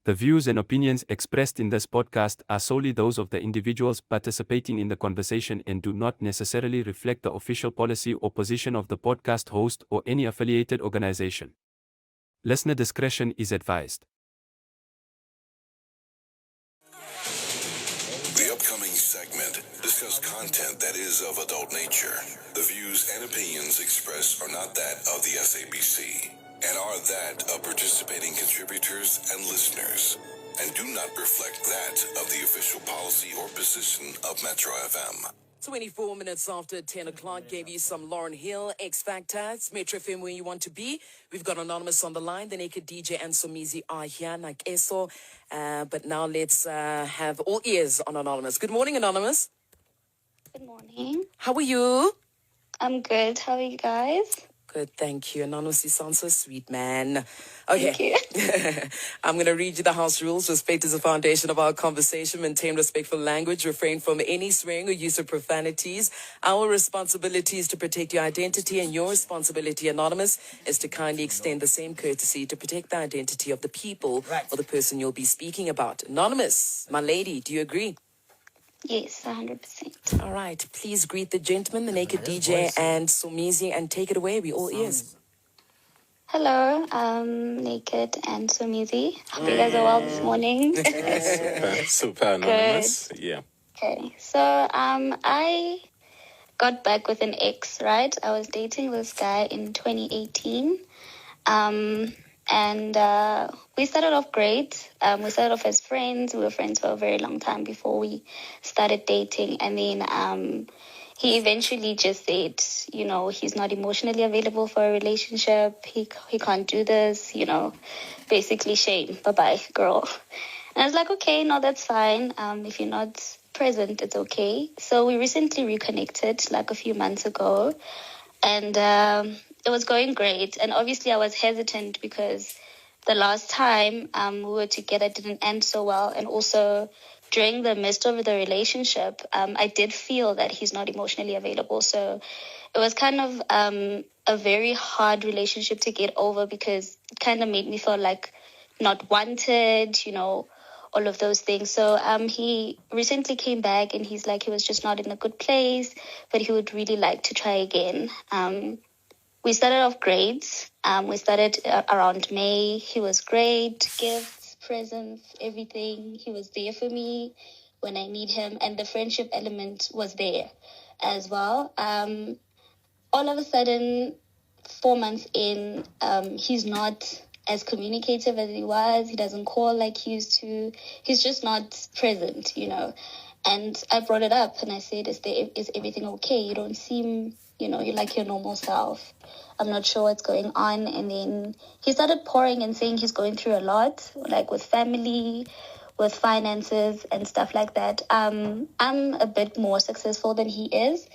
The views and opinions expressed in this podcast are solely those of the individuals participating in the conversation and do not necessarily reflect the official policy or position of the podcast host or any affiliated organization. Listener discretion is advised. The upcoming segment discuss content that is of adult nature. The views and opinions expressed are not that of the SABC and are that of participating contributors and listeners, and do not reflect that of the official policy or position of Metro FM. 24 minutes after 10 o'clock, gave you some Lauryn Hill, X Factor. It's Metro FM where you want to be. We've got Anonymous on the line. The Naked DJ and Somizi are here, like eso. But now let's have all ears on Anonymous. Good morning, Anonymous. Good morning. How are you? I'm good. How are you guys? Good, thank you. Anonymous, you sound so sweet, man. Okay. Thank you. I'm going to read you the house rules. Respect is the foundation of our conversation. Maintain respectful language. Refrain from any swearing or use of profanities. Our responsibility is to protect your identity, and your responsibility, Anonymous, is to kindly extend the same courtesy to protect the identity of the people or the person you'll be speaking about. Anonymous, my lady, do you agree? Yes, 100%. All right. Please greet the gentleman, the Naked DJ, and Somizi, and take it away. We all ears. Hello, Naked and Somizi. Hope you guys are well this morning. Super Anonymous. Yeah. Okay, so I got back with an ex, right? I was dating this guy in 2018. And we started off great. We started off as friends. We were friends for a very long time before we started dating. And then he eventually just said, you know, he's not emotionally available for a relationship. He can't do this, you know, basically shame. Bye-bye, girl. And I was like, okay, no, that's fine. If you're not present, it's okay. So we recently reconnected like a few months ago. And it was going great. And obviously I was hesitant because the last time we were together didn't end so well. And also during the midst of the relationship, I did feel that he's not emotionally available. So it was kind of a very hard relationship to get over because it kind of made me feel like not wanted, you know, all of those things. So he recently came back and he's like he was just not in a good place, but he would really like to try again. We started off great. We started around May. He was great. Gifts, presents, everything. He was there for me when I need him. And the friendship element was there as well. All of a sudden, 4 months in, he's not as communicative as he was. He doesn't call like he used to. He's just not present, you know. And I brought it up and I said, is everything okay? You don't seem, you know, you're like your normal self. I'm not sure what's going on. And then he started pouring and saying he's going through a lot, like with family, with finances and stuff like that. I'm a bit more successful than he is,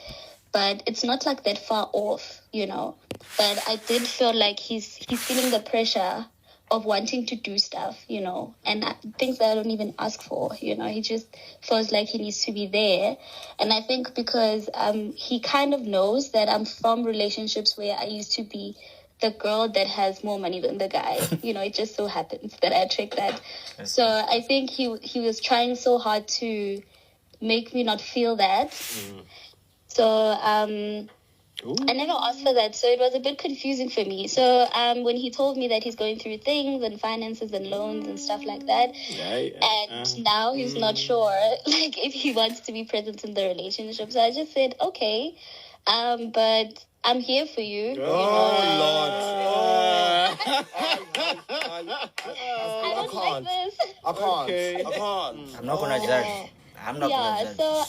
but it's not like that far off, you know. But I did feel like he's feeling the pressure of wanting to do stuff, you know, and things that I don't even ask for, you know. He just feels like he needs to be there. And I think because he kind of knows that I'm from relationships where I used to be the girl that has more money than the guy. You know, it just so happens that I attract that. So I think he was trying so hard to make me not feel that. So I never asked for that, so it was a bit confusing for me. So when he told me that he's going through things and finances and loans and stuff like that, and now he's not sure like if he wants to be present in the relationship. So I just said, okay, but I'm here for you. Lord. I don't like this. I can't. I'm not gonna judge. I'm not gonna judge. So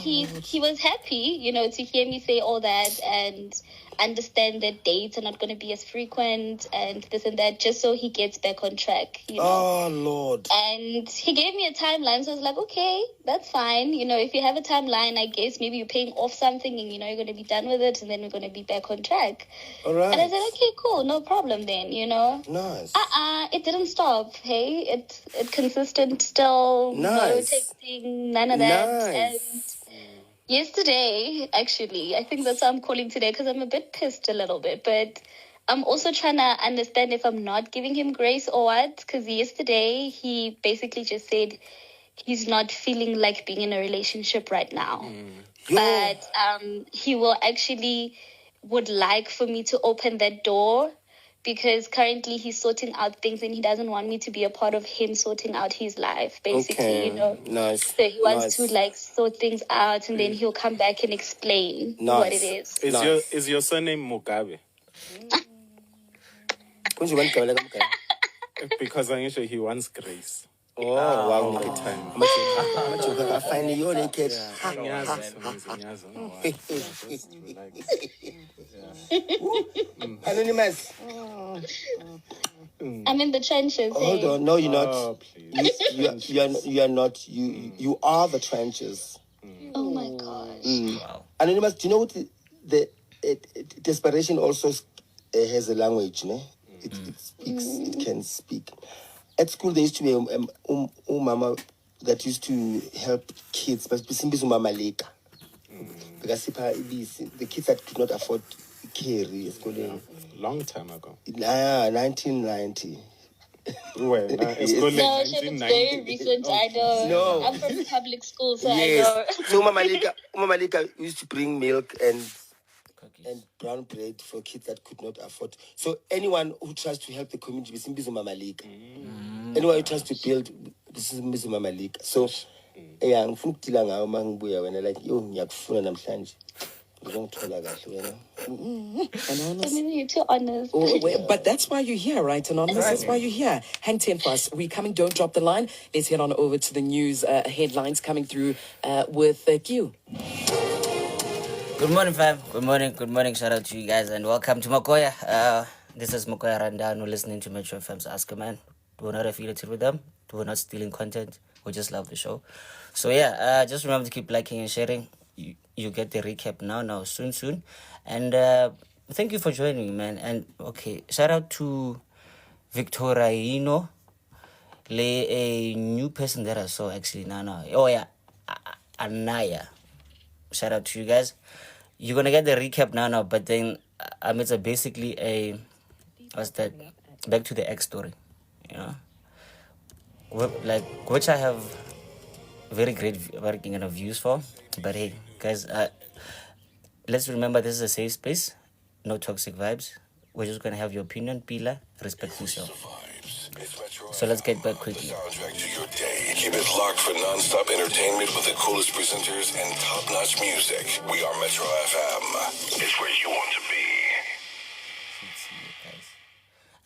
he was happy, you know, to hear me say all that and understand that dates are not going to be as frequent and this and that, just so he gets back on track, you know. Oh, Lord. And he gave me a timeline, so I was like, okay, that's fine. You know, if you have a timeline, I guess maybe you're paying off something and, you know, you're going to be done with it and then we're going to be back on track. All right. And I said, okay, cool, no problem then, you know. Nice. It didn't stop, hey. It consistent still. Nice. No texting, none of that. Nice. And yesterday, actually, I think that's why I'm calling today, because I'm a bit pissed a little bit, but I'm also trying to understand if I'm not giving him grace or what. Because yesterday he basically just said he's not feeling like being in a relationship right now. But he will actually would like for me to open that door, because currently he's sorting out things and he doesn't want me to be a part of him sorting out his life, basically, you know. Nice. So he wants to like sort things out, and then he'll come back and explain what it is. Is your surname Mugabe? Because I'm sure he wants grace. Oh, wow. All the time. I find you naked. Anonymous. I'm in the trenches. Hold on. No, you're not. You are not. You are the trenches. Oh my gosh. Wow. Anonymous, do you know what the desperation also has a language, ne? It speaks. It can speak. At school, there used to be a mama that used to help kids, but because the kids that could not afford carry schooling. Long time ago. 1990. Well, No, she looks very recent. I know. No. I'm from public school, so Yes. I know. So Mama Lika used to bring milk and brown bread for kids that could not afford. So anyone who tries to help the community, Mama Lika. Anyone who tries to build, Mama Lika. So, yeah, I'm from Tilanga, Manguya, when I like, yo, Yakfuna Namshanji. Anonymous. You're too honest. But that's why you're here, right, Anonymous? That's why you're here. Hang 10 for us. We're coming. Don't drop the line. Let's head on over to the news headlines coming through with Q. Good morning, fam. Good morning. Shout out to you guys and welcome to Mokoya. This is Mokoya Randano listening to Metro FM's Ask a Man. We're not affiliated with them. We're not stealing content. We just love the show. So yeah, just remember to keep liking and sharing. You get the recap now, soon. And thank you for joining me, man. And okay, shout out to Victorino, a new person that I saw actually now. Oh yeah, Anaya. Shout out to you guys. You're gonna get the recap now, but then it's basically back to the X story, you know, which I have very great working and views for. But hey, guys, let's remember this is a safe space, no toxic vibes. We're just gonna have your opinion, Pila, respect yourself. So let's get back quickly. Soundtrack to your day. Keep it locked for non-stop entertainment with the coolest presenters and top-notch music. We are Metro FM. It's where you want to be.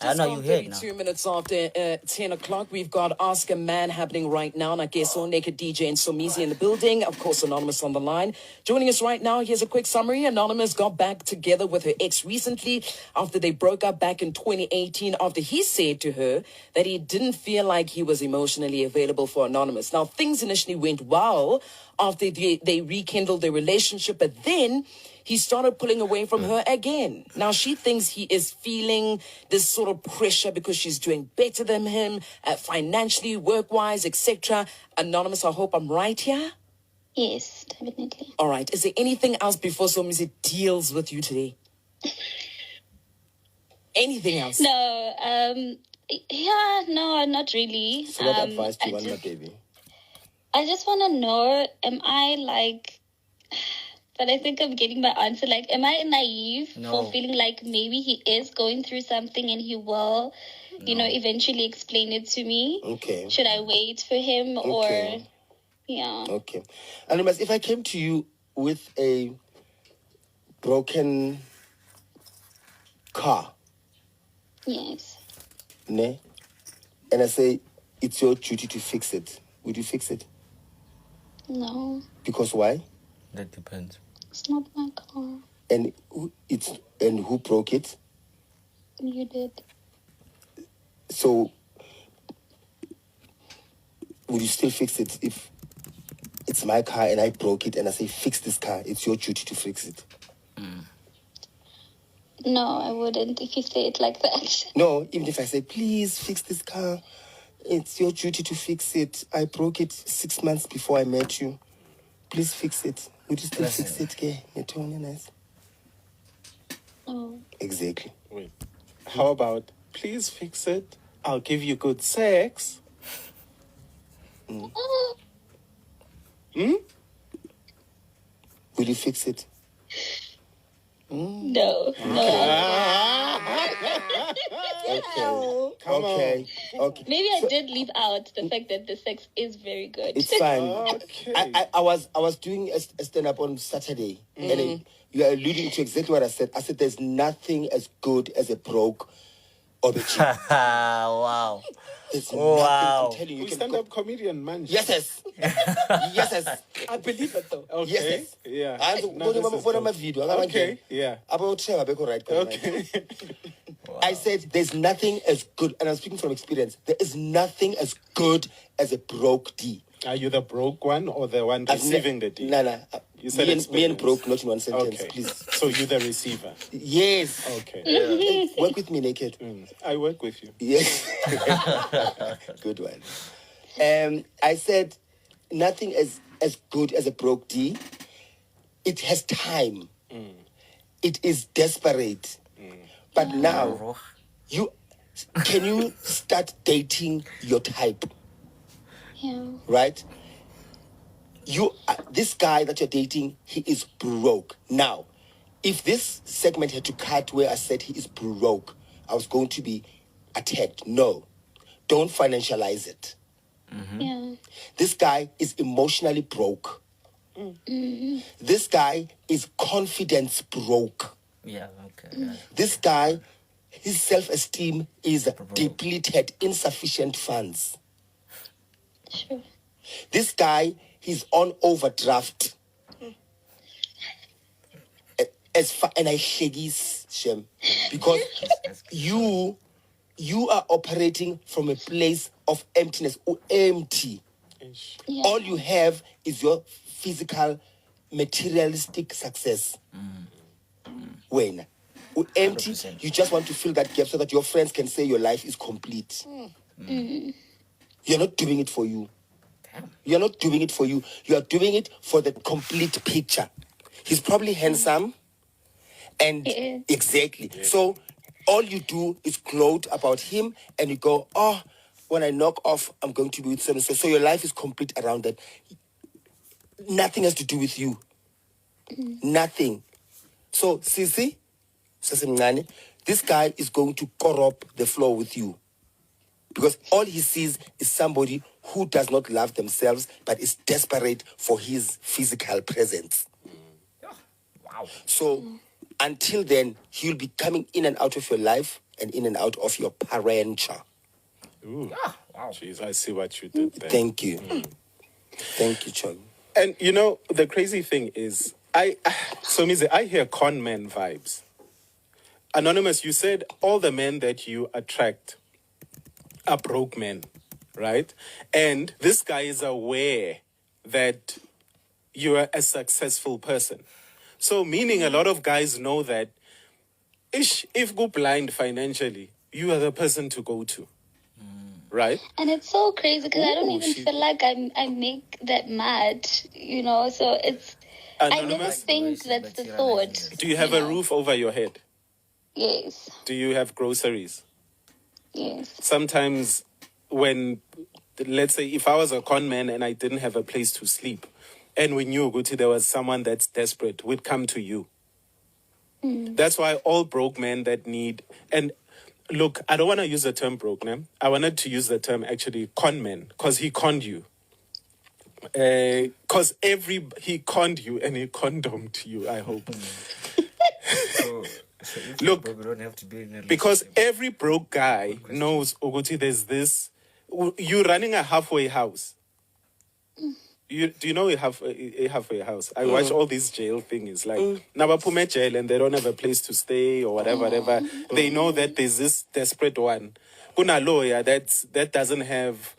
I know you heard now. 2 minutes after 10 o'clock, we've got Ask a Man happening right now. And I guess All Naked DJ and Somizi in the building. Of course, Anonymous on the line. Joining us right now, here's a quick summary. Anonymous got back together with her ex recently after they broke up back in 2018, after he said to her that he didn't feel like he was emotionally available for Anonymous. Now, things initially went well after they rekindled their relationship, but then he started pulling away from her again. Now, she thinks he is feeling this sort of pressure because she's doing better than him, financially, work-wise, etc. Anonymous, I hope I'm right here? Yes, definitely. All right. Is there anything else before Somizi deals with you today? Anything else? No, no, not really. So what advice do you want, my baby? I just want to know, am I like... But I think I'm getting my answer. Like, am I naive for feeling like maybe he is going through something and he will, eventually explain it to me? Okay. Should I wait for him or, yeah? Okay. Anonymous, if I came to you with a broken car, Yes. ne? And I say, it's your duty to fix it, would you fix it? No, Because why? That depends. it's not my car. And who broke it? You did. So would you still fix it if it's my car and I broke it and I say, fix this car, it's your duty to fix it? No, I wouldn't if you say it like that. No, even if I say, please fix this car, it's your duty to fix it. I broke it 6 months before I met you. Please fix it. Would you still fix it? Okay, you're totally nice. Oh. Exactly. Wait. How about, please fix it. I'll give you good sex. Will you fix it? No. Okay. Maybe I did leave out the fact that the sex is very good. It's fine. Okay. I was doing a stand-up on Saturday, and you are alluding to exactly what I said. I said there's nothing as good as a broke or the cheap. Wow. There's Wow. nothing. I'm telling you, you Who's can stand-up comedian, man? Yes. I believe it though. Okay. Yes. Yeah. I No, this is my dope. video. Okay. Yeah. Okay. I said there's nothing as good, and I'm speaking from experience. There is nothing as good as a broke D. Are you the broke one or the one I've receiving the deal? No. You said me and experience. broke, not in one sentence, Okay. please. So you're the receiver. Yes. Okay. Work with me naked. I work with you. Yes. Good one. I said nothing as good as a broke D. It has time. It is desperate. But now, can you start dating your type? Yeah. Right? This guy that you're dating, he is broke. Now, if this segment had to cut where I said he is broke, I was going to be attacked. No, don't financialize it. Yeah. This guy is emotionally broke. This guy is confidence broke. Yeah, okay. Yeah. This guy, his self-esteem is depleted, insufficient funds. Sure. This guy, he's on overdraft. And I shaggies Shem, because you are operating from a place of emptiness, or empty. Yeah. All you have is your physical, materialistic success. When empty, 100%. you just want to fill that gap so that your friends can say your life is complete. You're not doing it for you. You're not doing it for you. You are doing it for the complete picture. He's probably handsome. And Yeah. exactly. So all you do is gloat about him and you go, oh, when I knock off, I'm going to be with so-and-so. So your life is complete around that. Nothing has to do with you. Nothing. So, Sisi, this guy is going to corrupt the floor with you. Because all he sees is somebody who does not love themselves but is desperate for his physical presence. Wow. So until then, he'll be coming in and out of your life and in and out of your parenture. Ooh. Wow. Jeez, I see what you did there. Thank you. Thank you, Chog. And you know, the crazy thing is, I hear con man vibes. Anonymous, you said all the men that you attract are broke men, right? And this guy is aware that you are a successful person. So meaning a lot of guys know that if go blind financially, you are the person to go to. Right? And it's so crazy because I don't Ooh, even she- feel like I make that much, so it's... I never Anonymous, think that's the thought. do you have a roof over your head? Yes. Do you have groceries? Yes. Sometimes when, let's say, if I was a con man and I didn't have a place to sleep, and we knew Guti, there was someone that's desperate, we'd come to you. That's why all broke men that need, and look, I don't want to use the term broke man. I wanted to use the term actually con man, because he conned you. Because he conned you and he condomed you, I hope. So if Look, you're broke, you don't have to be in a Because relationship. every broke guy knows, Oguti, there's this. You're running a halfway house. Do you know a halfway house? I watch all these jail things. Like, Nabapume jail and they don't have a place to stay or whatever. They know that there's this desperate one. Kuna lawyer that doesn't have.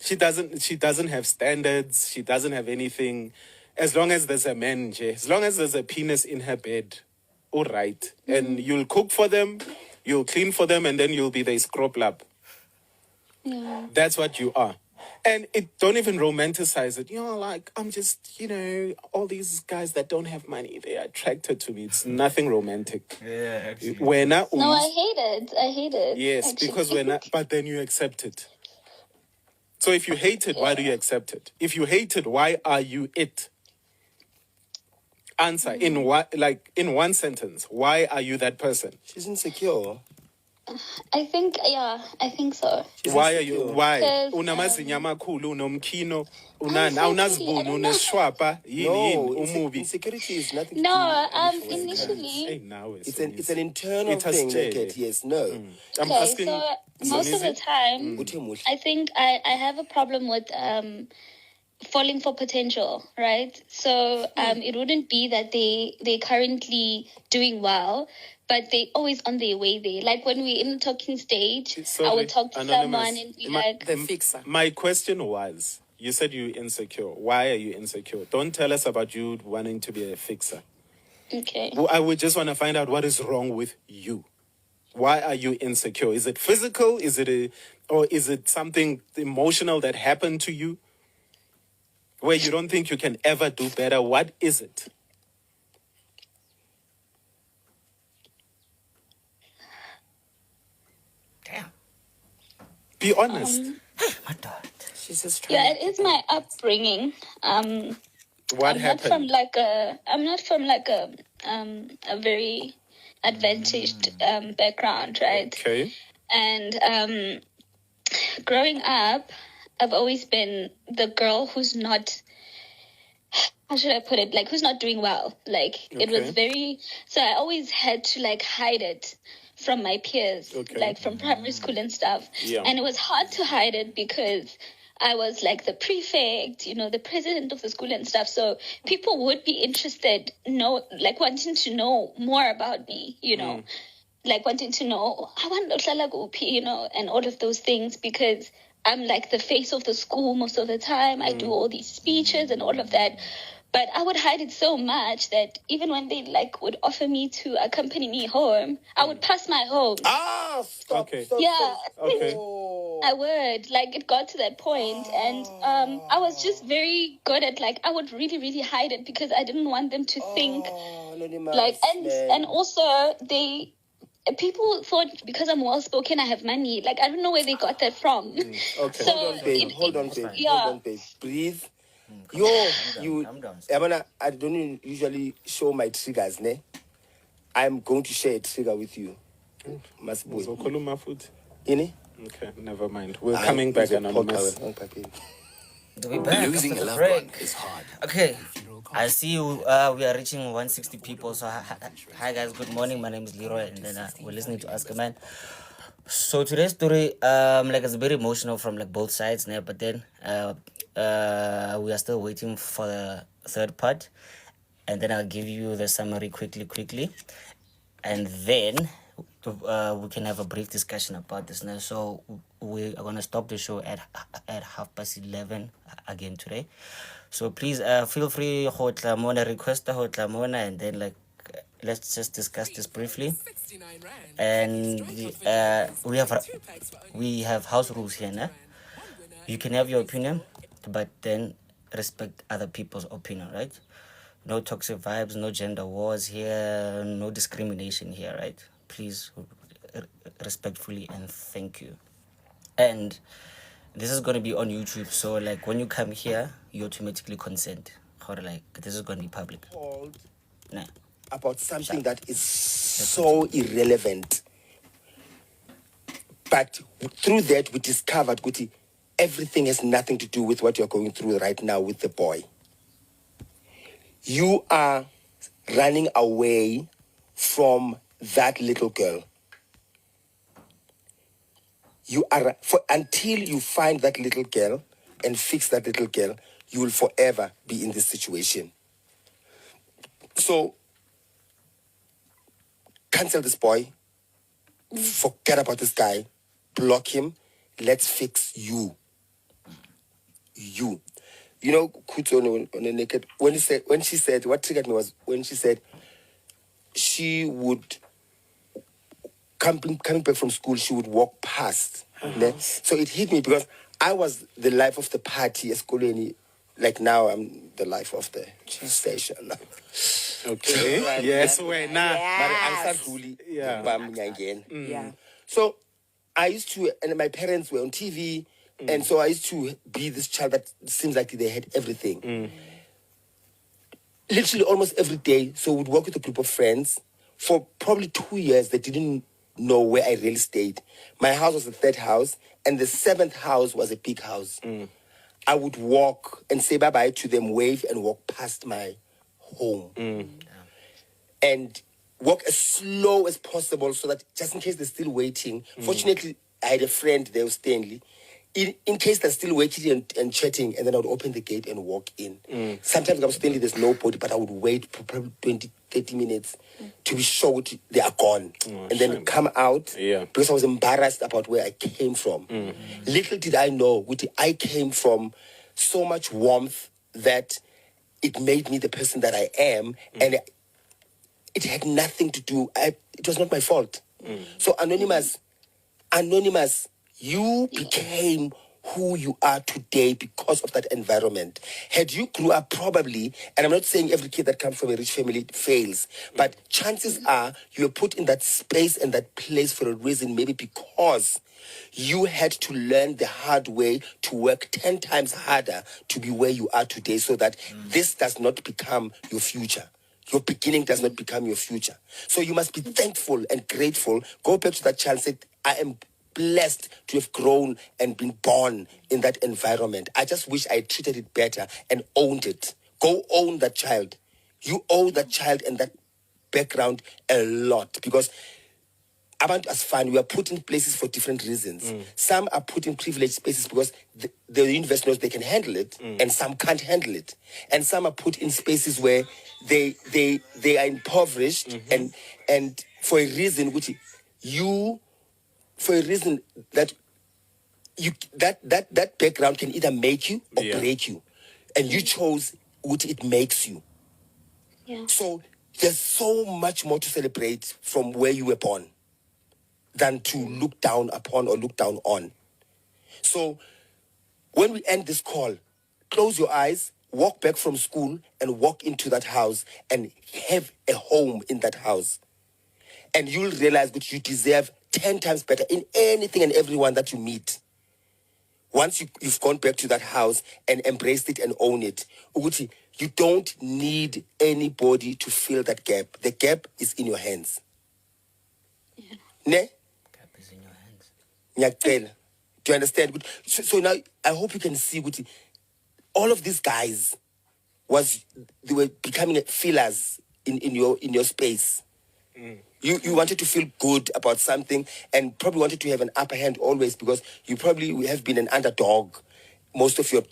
She doesn't have standards. She doesn't have anything. As long as there's a man, as long as there's a penis in her bed, all right. And you'll cook for them, you'll clean for them, and then you'll be the scrub lab. Yeah. That's what you are. And it don't even romanticize it. Like, I'm just, all these guys that don't have money, they are attracted to me. It's nothing romantic. Yeah, actually. No, I hate it. Yes, actually. because but then you accept it. So if you hate it, why do you accept it? If you hate it, why are you it? Answer in one sentence. Why are you that person? She's insecure. I think so. Why are you? Why? Because, Unamazinyama khulu, unomkino, Unfortunately, I don't know. unashwapa, No, umubi. insecurity is nothing to No, do with initially. Hey, now it's an internal It has thing, stayed. naked, yes, no. I'm Okay, asking. so most of the time, I think I have a problem with falling for potential, right? So it wouldn't be that they're currently doing well, but they always on their way there. Like when we're in the talking stage, I would talk to someone and be like, The fixer. My question was, you said you're insecure. Why are you insecure? Don't tell us about you wanting to be a fixer. okay. Well, I would just want to find out what is wrong with you. Why are you insecure? Is it physical? Or is it something emotional that happened to you where you don't think you can ever do better? What is it? Damn. Be honest. My God. She's just trying. Yeah, it is my upbringing. What I'm happened? not from a very advantaged background, right? Okay. And growing up, I've always been the girl who's not, how should I put it? Like, who's not doing well. Like, it was so I always had to, hide it from my peers, from primary school and stuff. Yeah. And it was hard to hide it because I was, the prefect, the president of the school and stuff. So people would be interested, wanting to know more about me, wanting to know, I want to and all of those things because I'm the face of the school most of the time. I do all these speeches and all of that. But I would hide it so much that even when they would offer me to accompany me home, I would pass my home. Stop. Okay. Stop, Yeah. Okay. I would. It got to that point, and I was just very good at I would really, really hide it because I didn't want them to think and also people thought because I'm well spoken I have money. I don't know where they got that from. Okay. So Hold on, babe. Yeah. Hold on, babe. Breathe. Calm down. Yabana, I don't usually show my triggers, ne? I'm going to share a trigger with you. Must be. Uzokhuluma futhi? Ini? Okay, never mind. We're coming back, Anonymous. To be back Losing after a the loved break. one is hard. Okay, I see you. We are reaching 160 people. So hi guys, good morning. My name is Leroy, and then we're listening to Ask a Man. So today's story, it's very emotional from both sides, né? But then we are still waiting for the third part, and then I'll give you the summary quickly, and then we can have a brief discussion about this now. So we are gonna stop the show at 11:30 again today. So please feel free to request and then let's just discuss this briefly. And we have house rules here, nah? You can have your opinion, but then respect other people's opinion, right? No toxic vibes, no gender wars here, no discrimination here, right? Please, respectfully, and thank you. And this is going to be on YouTube, so when you come here, you automatically consent. Or this is going to be public. Nah. About something that is so irrelevant. But through that, we discovered, Guti, everything has nothing to do with what you're going through right now with the boy. You are running away from that little girl. You are, until you find that little girl and fix that little girl, you will forever be in this situation. So, cancel this boy. Forget about this guy. Block him. Let's fix you. You. You know, Kuto on the naked. When she said, what triggered me was when she said she would coming back from school, she would walk past. So it hit me because I was the life of the party, eskoleni. Like now, I'm the life of the station. Okay. Yes, wait, nah. Yeah. So I used to, and my parents were on TV, and so I used to be this child that seems like they had everything. Literally almost every day. So we'd work with a group of friends. For probably 2 years, they didn't know where I really stayed. My house was the third house, and the seventh house was a big house. I would walk and say bye-bye to them, wave, and walk past my home. And walk as slow as possible so that just in case they're still waiting. Fortunately, I had a friend there, Stanley. In case they're still waiting and chatting, and then I would open the gate and walk in. Sometimes I was Stanley, there's nobody, but I would wait for probably 20, 30 minutes to be sure they are gone. And then come out because I was embarrassed about where I came from. Little did I know, I came from so much warmth that it made me the person that I am. And it had nothing to do, it was not my fault. So Anonymous, you became who you are today because of that environment. Had you grew up probably, and I'm not saying every kid that comes from a rich family fails, but chances are you were put in that space and that place for a reason, maybe because you had to learn the hard way to work 10 times harder to be where you are today so that this does not become your future. Your beginning does not become your future. So you must be thankful and grateful. Go back to that child and say, I am blessed to have grown and been born in that environment. I just wish I treated it better and owned it. Go own that child. You owe that child and that background a lot because Abantu as fun, we are put in places for different reasons. Some are put in privileged spaces because the universe knows they can handle it, and some can't handle it. And some are put in spaces where they are impoverished, and for a reason which that background can either make you or break you, and you chose what it makes you. Yeah. So there's so much more to celebrate from where you were born than to look down upon or look down on. So when we end this call, close your eyes, walk back from school and walk into that house and have a home in that house. And you'll realize that you deserve 10 times better in anything and everyone that you meet. Once you've gone back to that house and embraced it and own it, Uguti, you don't need anybody to fill that gap. The gap is in your hands. Ne? Gap is in your hands. Ngiyacela. Do you understand? So now I hope you can see Uguti, all of these guys they were becoming fillers in your space. You wanted to feel good about something and probably wanted to have an upper hand always because you probably have been an underdog most of your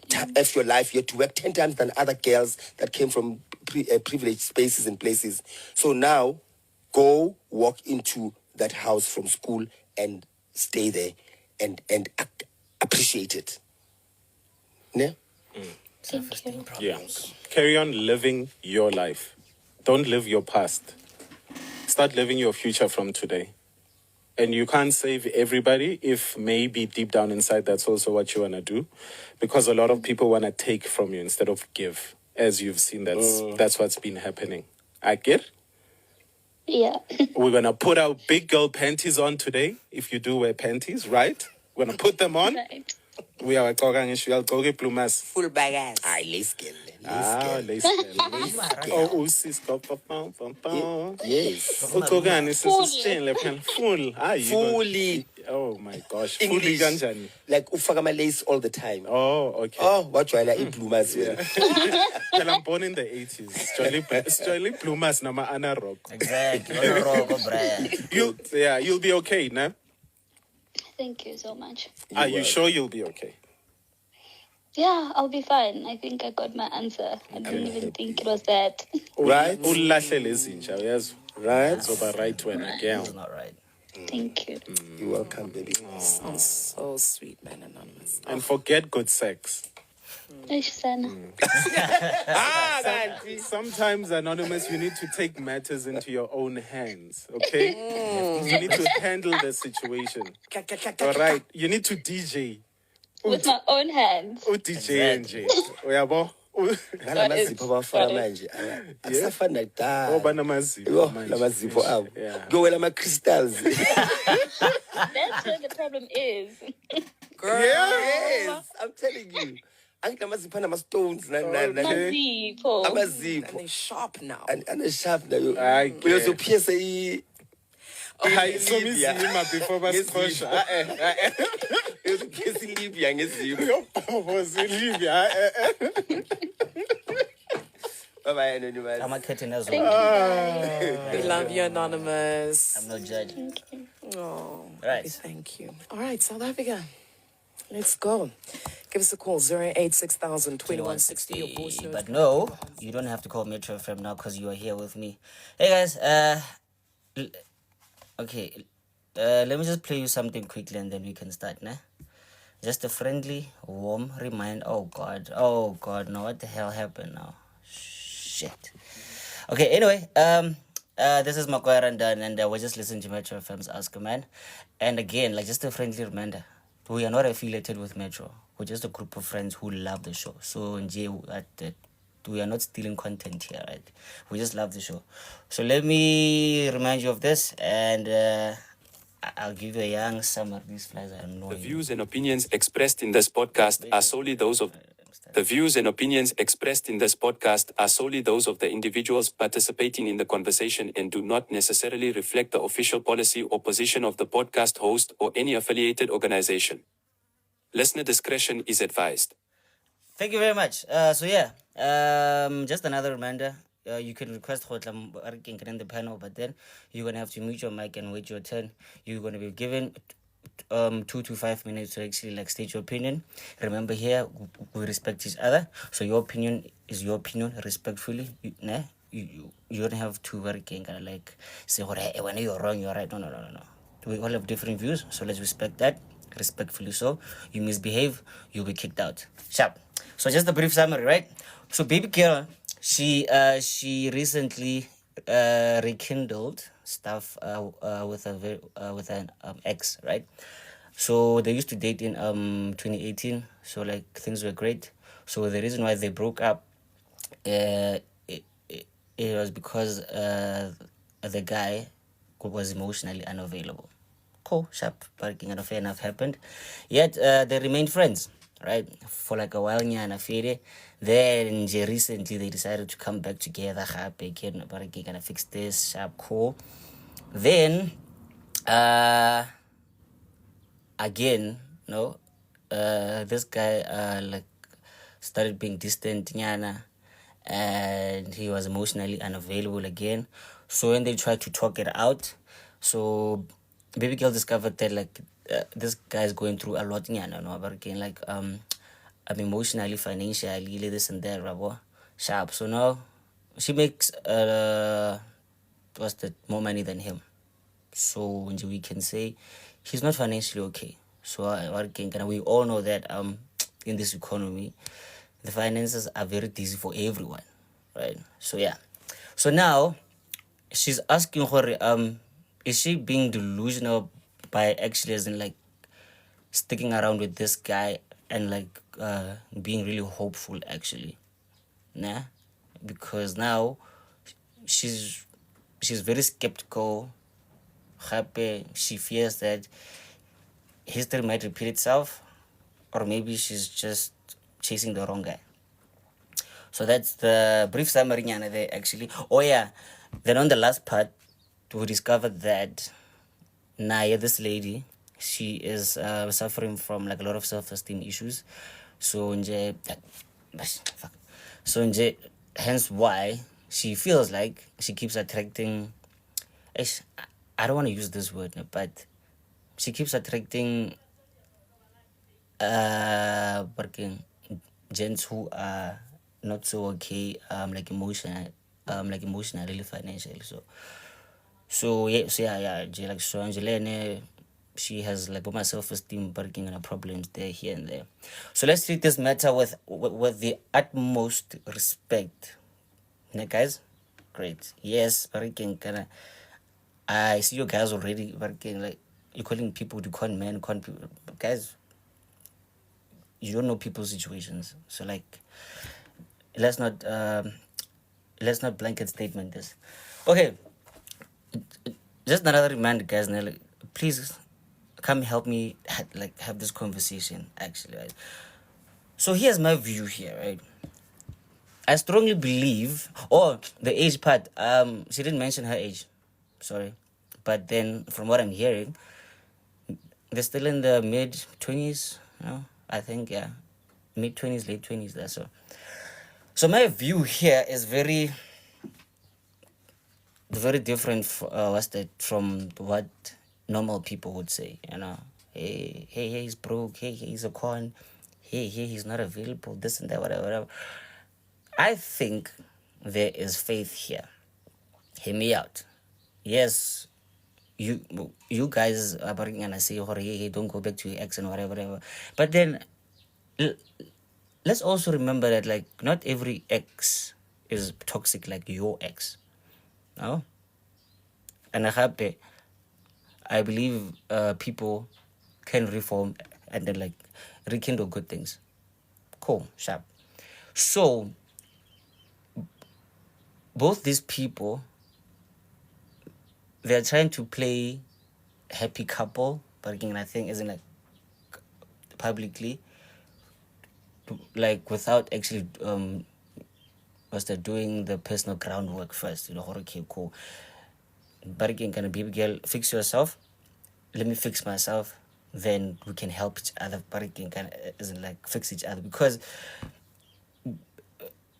life. You had to work 10 times than other girls that came from privileged spaces and places. So now, go walk into that house from school and stay there and appreciate it. Ne? Self-esteem Yeah. problems. Carry on living your life. Don't live your past. Start living your future from today. And you can't save everybody if maybe deep down inside that's also what you want to do. Because a lot of people want to take from you instead of give. As you've seen, that's what's been happening. I get. Yeah. We're going to put our big girl panties on today, if you do wear panties, right? We're going to put them on. Right. We are going to plumas. Full bag ass. Ay, let's get. Oh, sis, pam. Yes. Ukogani sisitshele phela full. Hayi. Fully. Oh my gosh. English. Fully kanjani? Like ufaka lace all the time. Oh, okay. Oh, what you like plumas well. Well, I'm born in the 80s. Jolie plumas nama ana rock. Exactly. Honorable Brian. You'll be okay, nah? Thank you so much. Are you sure you'll be okay? Yeah, I'll be fine. I think I got my answer. I didn't even think it was that. Right? Ulahle lezinja, yes. Right? Zoba right when again. It's not right. Thank you. You're welcome, baby. Sounds so sweet, man, Anonymous. And forget good sex. Eish, Sana. Sometimes, Anonymous, you need to take matters into your own hands, okay? You need to handle the situation. All right? You need to DJ. with my own hands. DJ nje. Uyabo? Ngalamazipho abafana manje akusafani nakudala. Oh, banamazipho Yo, manje. lamazipho abo. Yeah. Kuyowela ama-crystals. That's where the problem is. Girl. Yes, I'm telling you. Angithi lamazipho anama-stones. Mazipho. And Amazipho. they sharp now. Ane-sharp nayo. Hayi ke. Uyozophiesa Hayi somizima before basikhosha. uyozophiesa ilibya ngezipho. Uyobhoboza ilibya. Bye-bye, Anonymous. I'm a curtain as Thank well. We love you, Anonymous. I'm no judge. Oh, Right. thank you. All right, South Africa. Let's go. Give us a call, 086-000-2160. Your voice note. But no, you don't have to call Metro FM now because you are here with me. Hey guys, okay, let me just play you something quickly and then we can start, nah? Just a friendly, warm reminder. Oh God, no, what the hell happened now? Shit. Okay, anyway, this is Makoya Randan and we're just listening to Metro FM's Ask a Man. And again, like just a friendly reminder, we are not affiliated with Metro. We're just a group of friends who love the show. So we are not stealing content here, right? We just love the show. So let me remind you of this, and I'll give you a young summary. These flies are annoying. The views and opinions expressed in this podcast are solely those of the individuals participating in the conversation and do not necessarily reflect the official policy or position of the podcast host or any affiliated organization. Listener discretion is advised. Thank you very much. Just another reminder. You can request Hotlam in the panel, but then you're gonna have to mute your mic and wait your turn. You're gonna be given 2 to 5 minutes to actually state your opinion. Remember, here we respect each other, so your opinion is your opinion respectfully. You don't have to say when you're wrong, you're right. No. We all have different views, so let's respect that respectfully. So you misbehave, you'll be kicked out. Sharp. So just a brief summary, right? So baby girl, she recently rekindled stuff with an ex, right? So they used to date in 2018. So things were great. So the reason why they broke up, it was because the guy was emotionally unavailable. Cool, sharp, parking and fair enough happened. Yet they remained friends, right? For a while, then recently they decided to come back together. Gonna fix this, sharp, cool. Then again, this guy started being distant, and he was emotionally unavailable again. So when they tried to talk it out, so baby girl discovered that this guy is going through a lot, I'm emotionally, financially, this and that, rabo, sharp. So now she makes more money than him. So we can say he's not financially okay. So we all know that in this economy, the finances are very dizzy for everyone, right? So yeah. So now she's asking her, is she being delusional by actually as in sticking around with this guy and being really hopeful actually? Nah? Because now she's very skeptical. Happy. She fears that history might repeat itself, or maybe she's just chasing the wrong guy. So that's the brief summary there actually. Oh yeah, then on the last part, we discovered that Naya, this lady, she is suffering from a lot of self-esteem issues. So hence why she feels like she keeps attracting, I don't want to use this word, but she keeps attracting gents who are not so okay, emotionally, financially. So Angelene, she has my self-esteem working on her problems there, here and there. So let's treat this matter with the utmost respect. Guys, great. Yes, I see you guys already working you're calling people to con men, con people. Guys, you don't know people's situations. So like, let's not blanket statement this. Okay, just another reminder, guys. Now, like, please come help me have this conversation. Actually, right? So here's my view here, right? I strongly believe, the age part. She didn't mention her age, sorry, but then from what I'm hearing, they're still in the mid-20s. I think, yeah, mid-20s, late-20s. That's so. So my view here is very, very different. From what normal people would say. Hey, he's broke. Hey, he's a con. Hey, he's not available. This and that, whatever. I think there is faith here. Hear me out. Yes, you guys are gonna say, hey, don't go back to your ex and whatever. But then let's also remember that like not every ex is toxic like your ex. No? And I believe people can reform and then like rekindle good things. Cool, sharp. So both these people, they're trying to play happy couple, but again, I think isn't like publicly, like without actually doing the personal groundwork first. Okay, cool. But again, kind of baby girl, fix yourself. Let me fix myself. Then we can help each other. But again, kind of isn't like fix each other because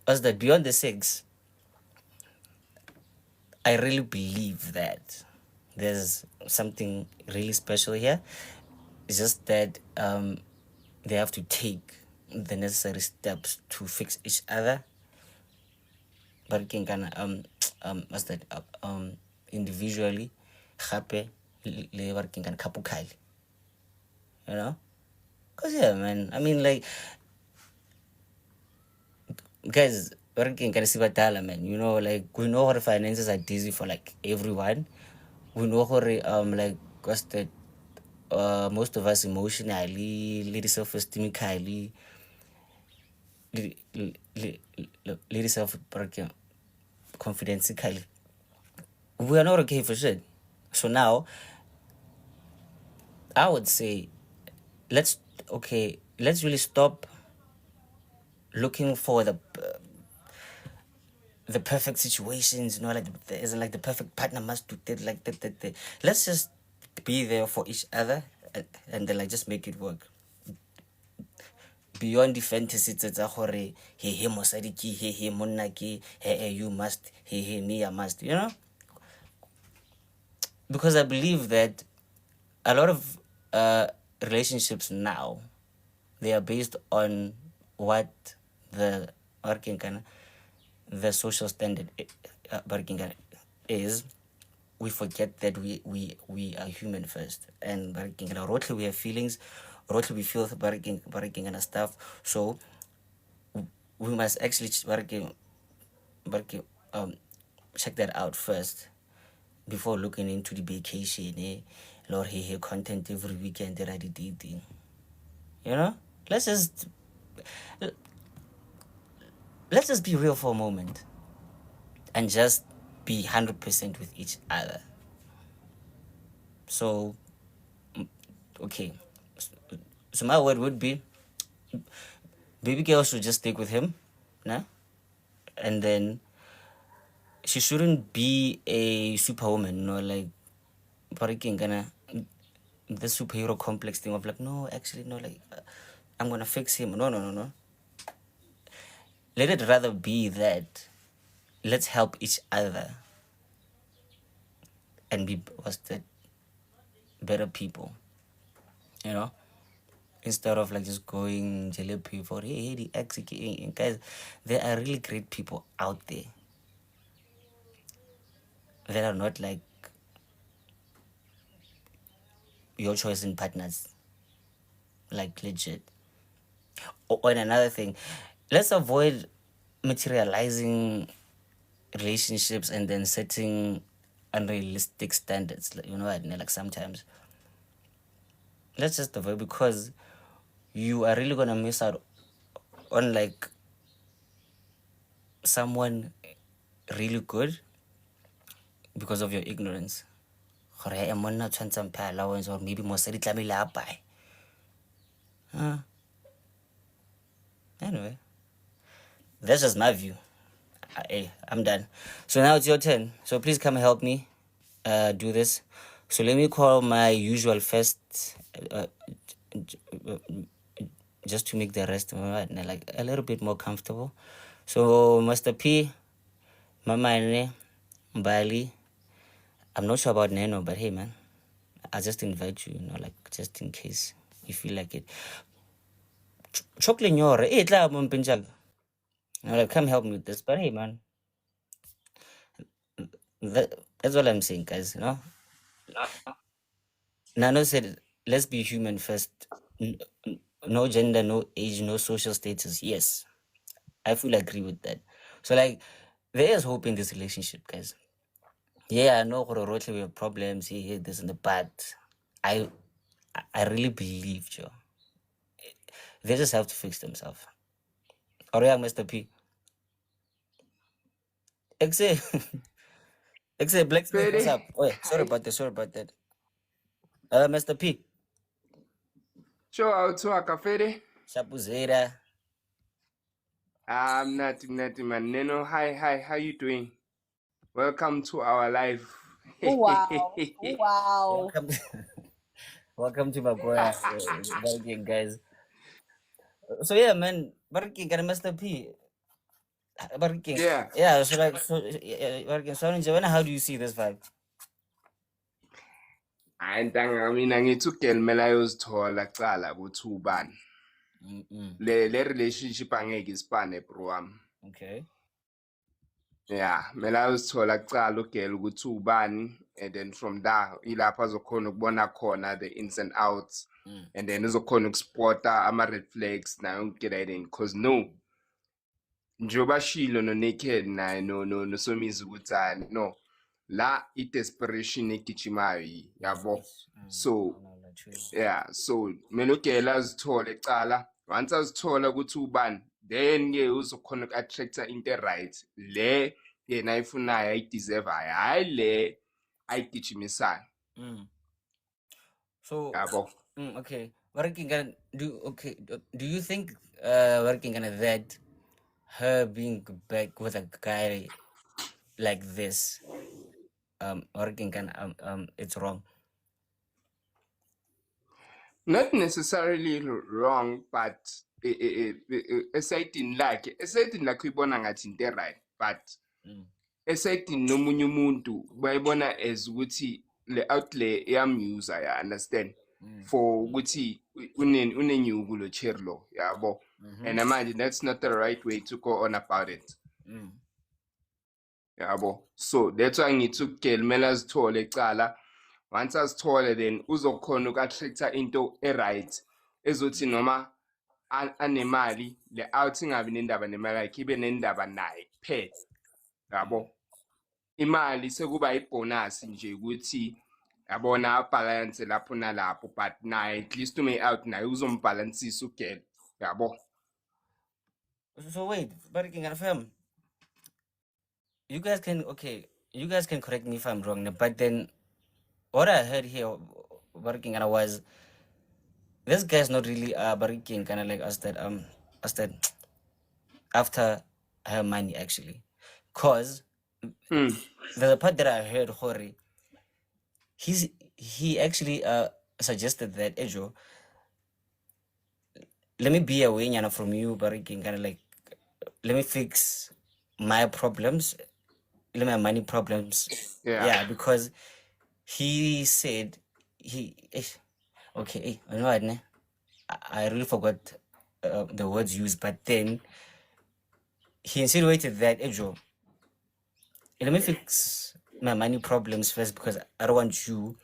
as that beyond the sex, I really believe that there's something really special here. It's just that they have to take the necessary steps to fix each other. But again, kind of individually, happy, le working kind kapukali. Cause yeah, man. I mean, like, guys, working kind of sibatala, man. Like we know how finances are dizzy for like everyone. We know how like what's that? Most of us emotionally, lady self-esteem, lady self-confidence, we are not okay for shit. So now, I would say, let's really stop looking for the perfect situations. Like isn't like the perfect partner must do that, like that. Let's just be there for each other and then like just make it work. Beyond the fantasy tsa gore he mosadi ke he monna ke he you must he me I must, because I believe that a lot of relationships now, they are based on what the social standard is. We forget that we are human first, and we have feelings, we feel and stuff. So we must actually check that out first before looking into the vacation. Lord, he content every weekend that I did dating. Let's just be real for a moment and just be 100% with each other. So, okay. So my word would be, baby girl should just stick with him, nah? And then she shouldn't be a superwoman, like the superhero complex thing of like, no, actually, no, like, I'm gonna fix him. No. Let it rather be that let's help each other and be better people, instead of like just going jalebi for hey the ex. Guys, there are really great people out there that are not like your choice in partners, like legit. And another thing, let's avoid materializing relationships and then setting unrealistic standards. Like sometimes let's just avoid, because you are really gonna miss out on like someone really good because of your ignorance. Gore I'm not trying to pay allowance or maybe mosadi tlamehile a buy. Anyway, that's just my view. Hey, I'm done. So now it's your turn. So please come help me do this. So let me call my usual first, just to make the rest like a little bit more comfortable. So Master P, Mama Mbali. I'm not sure about Neno, but hey man, I'll just invite you, like just in case you feel like it. Chocolate nyore, eh, tla mo mpinjag. Like, come help me with this. But hey man, that's all I'm saying, guys. Nano said, let's be human first. No gender, no age, no social status. Yes, I fully agree with that. So, like, there is hope in this relationship, guys. Yeah, I know we have problems here, this and the but I really believe, Joe. They just have to fix themselves. Or yeah, Mr. P. Except, except Blacksmith, what's up? Oh, yeah, sorry about that. Mr. P. Show out to Akafede. Shapuzera. Nothing, man. Neno, hi, how you doing? Welcome to our live. Wow. Wow. Welcome to my boy, guys. So yeah, man, Barking and Mr. P. Barking. Yeah. So like, Barking. So how do you see this vibe? Andanga mina ngithi ugelmela ayozithola kucala ukuthi ubani. Le relationship angeke isipane bro wami. Okay. Yeah, mela ayozithola kucala ugel ukuthi ubani, and then from there ilapha azokhona ukubona khona the ins and outs, and then uzokhona ukuspota ama red flags nayo ngikelating, because no njoba shilo no naked naye no somizi ukuthi no la i-desperation egijimayo yabo. So yeah, so mina ugela azithole ecala, once azithola ukuthi ubani, then ke uzokhona uku-attracta into right le yena ayifunayo ayideservayo, hayi le ayigijimisayo. So yabo. Okay, do you think that her being back with a guy like this it's wrong? Not necessarily wrong, but esayidini lakhe uyibona ngathi into right, but esayidini nomunye umuntu bayibona as ukuthi le outlay iyamuse, ya understand, for ukuthi unenyuku lo cherry lo yabo. And manje that's not the right way to go on about it. Yabo. So that's why ngithi ugelmela azithole ecala. Once azithole, then uzokhona uku-attracta into e-right ezothi noma anemali le out ingabi nendaba nemali yakhe, ibe nendaba naye kuphela. Yabo. Imali sekuba ibonus nje ukuthi yabona balance lapho nalapho, but naye at least ume out naye uzombalansisa ugel. Yabo. So wait, but fam, you guys can correct me if I'm wrong, but then what I heard here was this guy's not really kind of like us that after her money actually, cause there's a part that I heard Hori. He actually suggested that Ejo, let me be away from you, Bariking, kind of like let me fix my problems, let my money problems. Yeah, because he said okay, you know what, I really forgot the words used, but then he insinuated that Ejo, let me fix my money problems first because I don't want you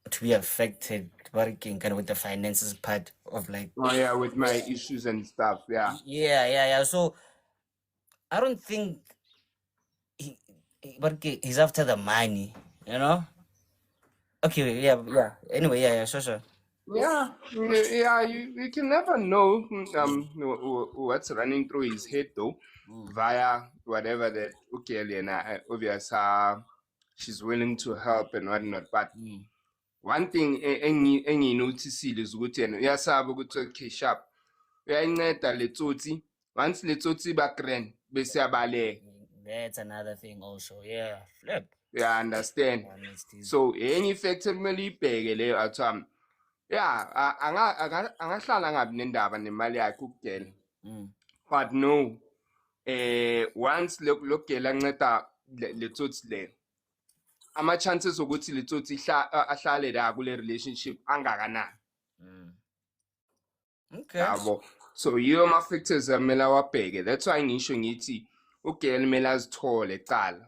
to be affected working kind of with the finances part of like with my issues and stuff. Yeah. So I don't think he's after the money, you know. Okay, yeah. Anyway, sure. Yeah, yeah, you can never know what's running through his head though, via whatever that okay, Lena, obvious she's willing to help and whatnot. But one thing any noticeile is ukuthi yena uyasaba ukuthi okay sharp uyayinceda le tsotsi once le tsotsi bakrend bese yabaleka. That's another thing also. Yeah, flip. You understand? So any factor kumele uyibheke leyo athi yeah, angahlala ngabi nendaba nemali yakhe ukugela. But no, once lo gela anceda le tsotsi le, ama-chances ukuthi le tsotsi ahlale la kule relationship angakanani. Okay. Yabo. So yiyo ama-factors amele awabheke. That's why ngisho ngithi ugela kumele azithole cala.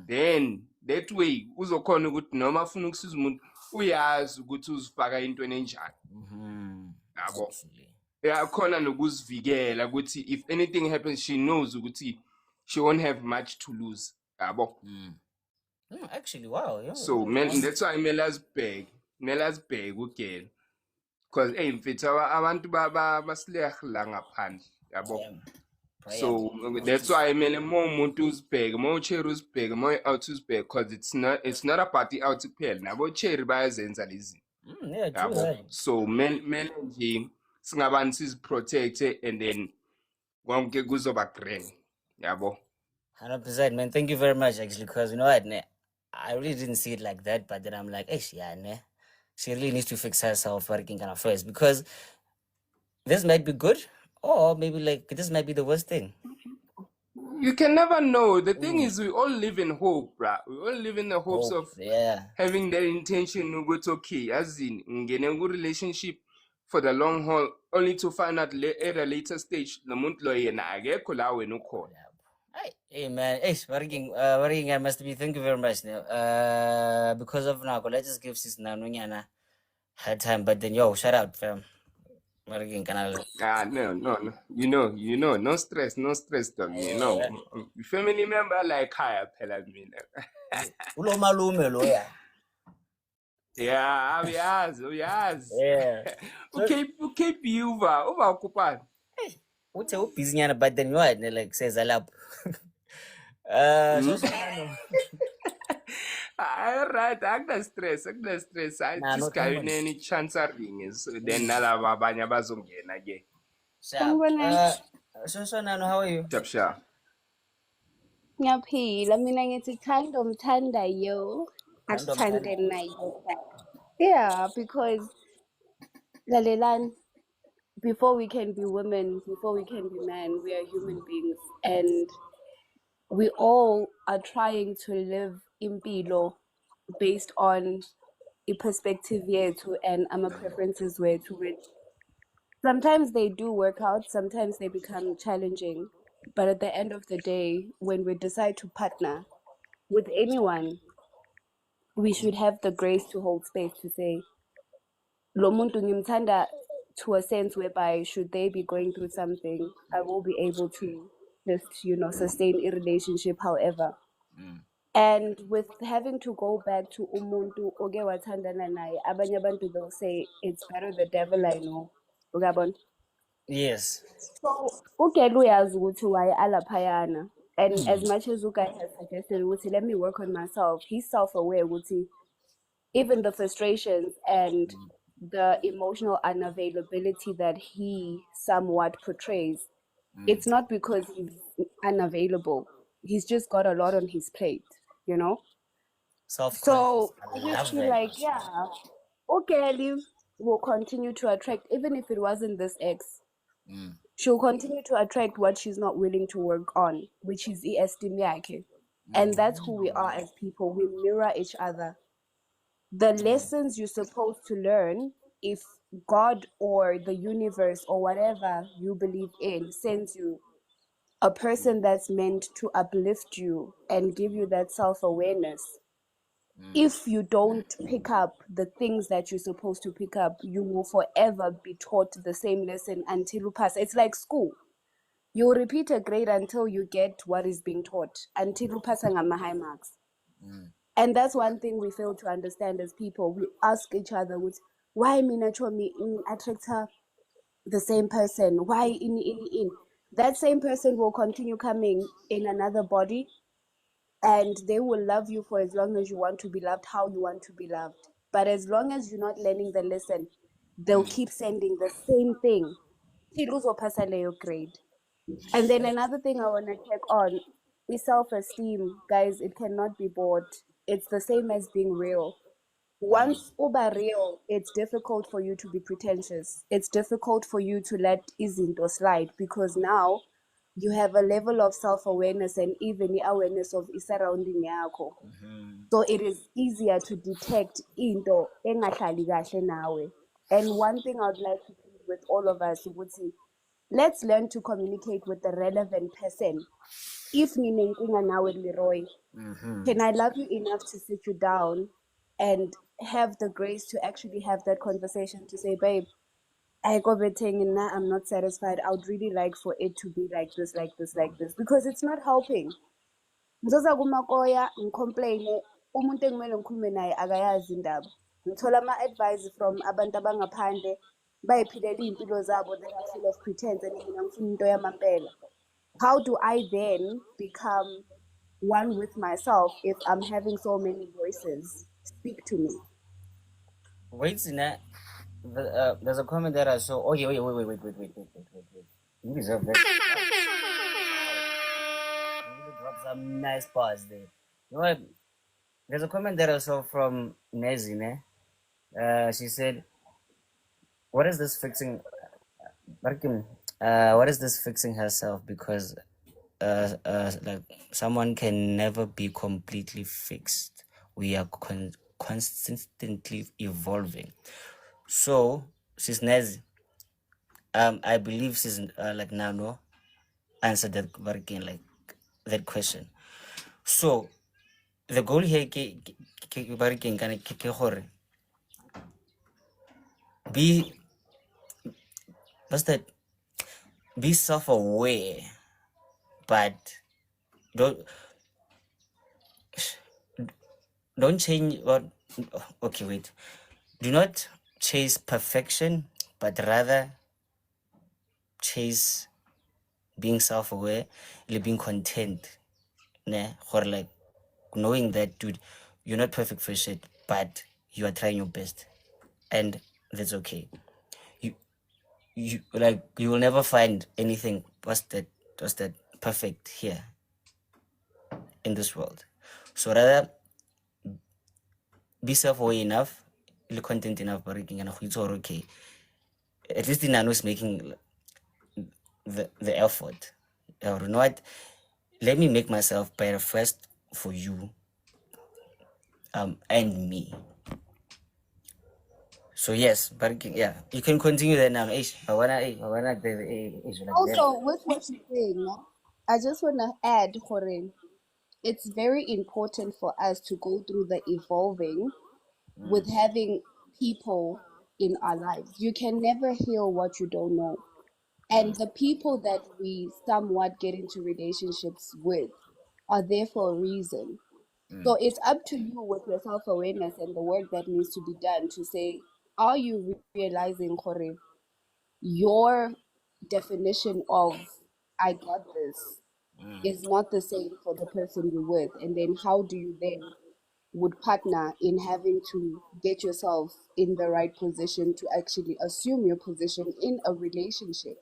Then that way uzokhona ukuthi noma afuna ukusiza umuntu uyazi ukuthi uzifaka entweni enjani. Yabo. Yeah, khona nokuzivikela ukuthi if anything happens she knows ukuthi she won't have much to lose. Yabo. Actually, wow. Yeah. So that's why kumele azibheke ugela. Because hey mfethu abantu basileya la ngaphandle. Yabo. So that's why kumele umuntu uzibheke, uCherry uzibheke, out uzibheke, because it's not about the out kuphela. Nabo Cherry bayazenza lezi. Yeah, true. So men nje singabani siziprotect and then konke kuzoba grand. Yabo. 100%, man. Thank you very much, actually, because you know what, I really didn't see it like that, but then I'm like, yeah, she really needs to fix herself working kind of first, because this might be good, or maybe like this might be the worst thing. You can never know. The thing is, we all live in hope, bruh. We all live in the hopes of having that intention to go to okay, as in getting a good relationship for the long haul, only to find out at a later stage the month lawyer na ageko la we no call. Hey man, working, I must be. Thank you very much. Because of now, let's just give sis Nanunyana her time, but then shout out, fam. No. You know, no stress, dog. You know, family member like higher pelamina. Ulo malume lo ya. Yeah, yes. Yeah. Okay, over occupied. What's a busy nyana, but then what? Like says a lap. Alright, agna stress. I just got any chance at ring so then nalaba abanye bazongena ke. So Nano, how are you? Tapsha. Ngiyaphila mina ngithi thanda umthandayo akuthande nayo. Yeah, because lalelani, before we can be women, before we can be men, we are human beings, and we all are trying to live impilo based on a perspective yethu and our preferences wethu, which sometimes they do work out, sometimes they become challenging. But at the end of the day, when we decide to partner with anyone, we should have the grace to hold space to say, lo muntu ngimthanda, to a sense whereby should they be going through something, I will be able to just, sustain a relationship, however. And with having to go back to umuntu oke wathandana naye, abanye abantu they'll say it's better the devil I know. Ugabona? Yes. So ugela uyazi ukuthi why alaphayana. And as much as Ugai has suggested, let me work on myself, he's self-aware, even the frustrations and the emotional unavailability that he somewhat portrays, it's not because he's unavailable. He's just got a lot on his plate, So I just feel like, okay, will continue to attract, even if it wasn't this ex, she'll continue to attract what she's not willing to work on, which is esteem yakhe. And that's who we are as people. We mirror each other. The lessons you're supposed to learn, if God or the universe or whatever you believe in sends you a person that's meant to uplift you and give you that self-awareness, if you don't pick up the things that you're supposed to pick up, you will forever be taught the same lesson until you pass. It's like school. You'll repeat a grade until you get what is being taught, until you pass on high marks. And that's one thing we fail to understand as people. We ask each other, why mina chomi in attract her the same person? Why in? That same person will continue coming in another body, and they will love you for as long as you want to be loved, how you want to be loved. But as long as you're not learning the lesson, they'll keep sending the same thing. Till uzopasa leyo grade. And then another thing I want to check on is self-esteem. Guys, it cannot be bought. It's the same as being real. Once uba real, it's difficult for you to be pretentious. It's difficult for you to let izinto slide because now you have a level of self-awareness and even the awareness of surrounding yakho. So it is easier to detect into engahlali kahle nawe. And one thing I'd like to plead with all of us, ukuthi, let's learn to communicate with the relevant person. If nginenkinga nawe Leroy, can I love you enough to sit you down and have the grace to actually have that conversation to say, babe, I go betting now I'm not satisfied. I would really like for it to be like this, like this, like this, because it's not helping. Ngizoza kumakoya ngicomplaine umuntu engimele ngikhulume naye akayazi indaba. Ngithola ama-advice from abantu abangaphandle bayiphilela iy'mpilo zabo that are full of pretense and mina ngifuna into yamampela. How do I then become one with myself if I'm having so many voices speak to me? Wait, Sina, there's a comment that I saw. Oh, yeah, wait. You deserve that. You really dropped some nice bars there. You know what? There's a comment that I saw from Nezine. She said, "What is this fixing? Barkin, what is this fixing herself? Because like someone can never be completely fixed. We are constantly evolving. So, she's Nez. I believe she's like now no answered that Barkin like that question. So the goal here Barkin can be what's that? Be self-aware, but don't change what. Okay, wait. Do not chase perfection, but rather chase being self-aware, being content, ne? Or like knowing that, dude, you're not perfect for shit, but you are trying your best, and that's okay. You like you will never find anything what's that perfect here in this world. So rather be self-aware enough, be content enough, but it's all okay. At least Nano is making the effort. Or you know what? Let me make myself better first for you, and me. So yes, but yeah, you can continue that now. I wanna Also, with what you're saying, no? I just want to add, Horin, it's very important for us to go through the evolving with having people in our lives. You can never heal what you don't know. And the people that we somewhat get into relationships with are there for a reason. So it's up to you with your self awareness and the work that needs to be done to say, are you realizing, Kore, your definition of I got this is not the same for the person you're with? And then how do you then would partner in having to get yourself in the right position to actually assume your position in a relationship?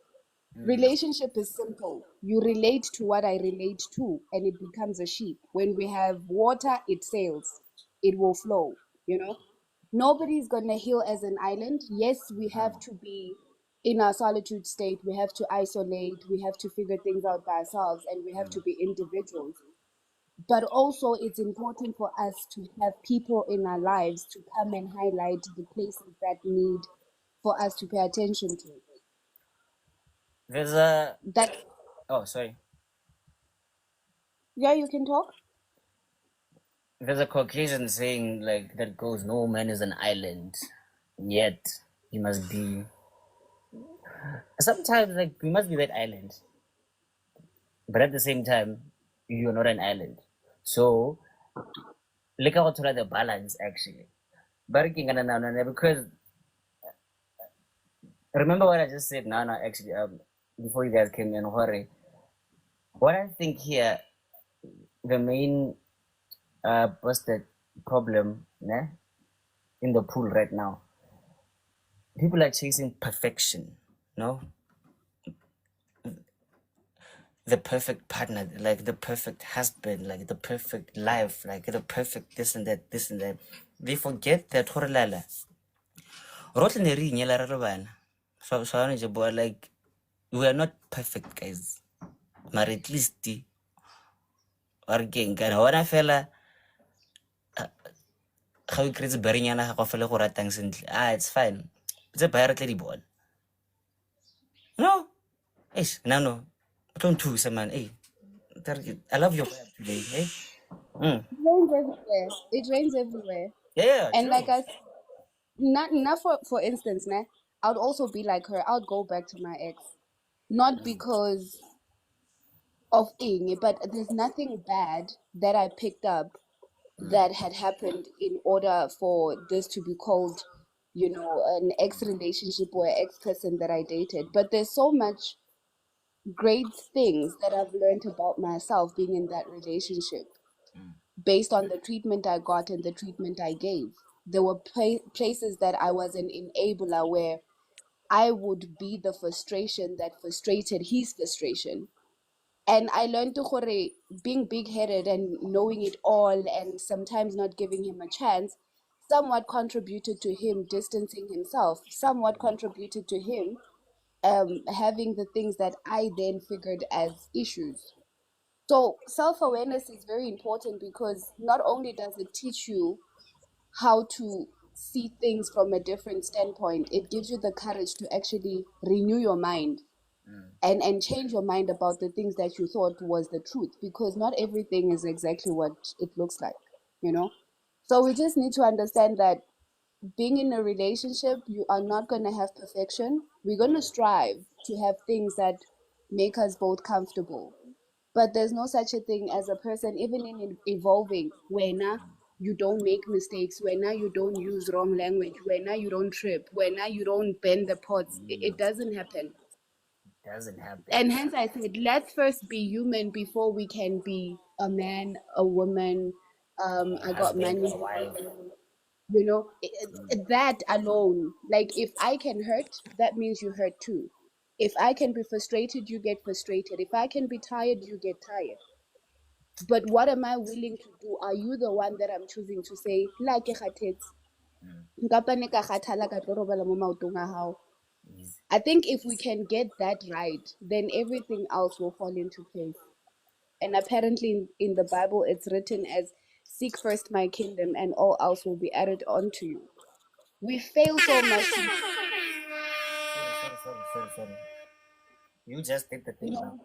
Relationship is simple. You relate to what I relate to, and it becomes a sheep. When we have water, it sails, it will flow, you know? Nobody's gonna heal as an island. Yes, we have to be in our solitude state, we have to isolate, we have to figure things out by ourselves, and we have to be individuals. But also, it's important for us to have people in our lives to come and highlight the places that need for us to pay attention to. There's a That, oh sorry. yeah, you can talk. There's a Caucasian saying like that goes, "No man is an island, yet he must be." Sometimes like we must be that island, but at the same time, you're not an island. So look how to the balance actually. But because Remember what I just said? No, actually, before you guys came in, Hore. What I think here, the main busted problem, né, in the pool right now, people are chasing perfection, no? The perfect partner, like the perfect husband, like the perfect life, like the perfect this and that, this and that. They forget that horelala. Rotle ne re inyela re le bana. So like we are not perfect, guys. But at least working kana wana fela ga o create barinyana ga go fela go ratang sentle. It's fine. It's a bayar tle di bona. No. No. Don't thusa man. I love your vibe today. Hey. It rains everywhere. It rains everywhere. Yeah, And like true. I, not for instance, ne, I would also be like her. I would go back to my ex, not because of Ing, but there's nothing bad that I picked up that had happened in order for this to be called, an ex relationship or an ex person that I dated. But there's so much great things that I've learned about myself being in that relationship based on the treatment I got and the treatment I gave. There were places that I was an enabler where I would be the frustration that frustrated his frustration. And I learned to gore, being big-headed and knowing it all and sometimes not giving him a chance somewhat contributed to him distancing himself, somewhat contributed to him having the things that I then figured as issues. So self-awareness is very important because not only does it teach you how to see things from a different standpoint, it gives you the courage to actually renew your mind and change your mind about the things that you thought was the truth, because not everything is exactly what it looks like, you know? So we just need to understand that being in a relationship, you are not going to have perfection. We're going to strive to have things that make us both comfortable. But there's no such a thing as a person, even in evolving, where now you don't make mistakes, where now you don't use wrong language, where now you don't trip, where now you don't bend the pots. It doesn't happen. Doesn't happen. And hence I said, let's first be human before we can be a man, a woman, I got Husband money, or wife. that alone. Like, if I can hurt, that means you hurt too. If I can be frustrated, you get frustrated. If I can be tired, you get tired. But what am I willing to do? Are you the one that I'm choosing to say, "La ke kgathetse. Nkapa ne ka kgathala ka tlo robala mo maotong a hao." I think if we can get that right, then everything else will fall into place. And apparently in the Bible, it's written as, "Seek first my kingdom and all else will be added onto you." We fail so much Sorry. You just did the thing now.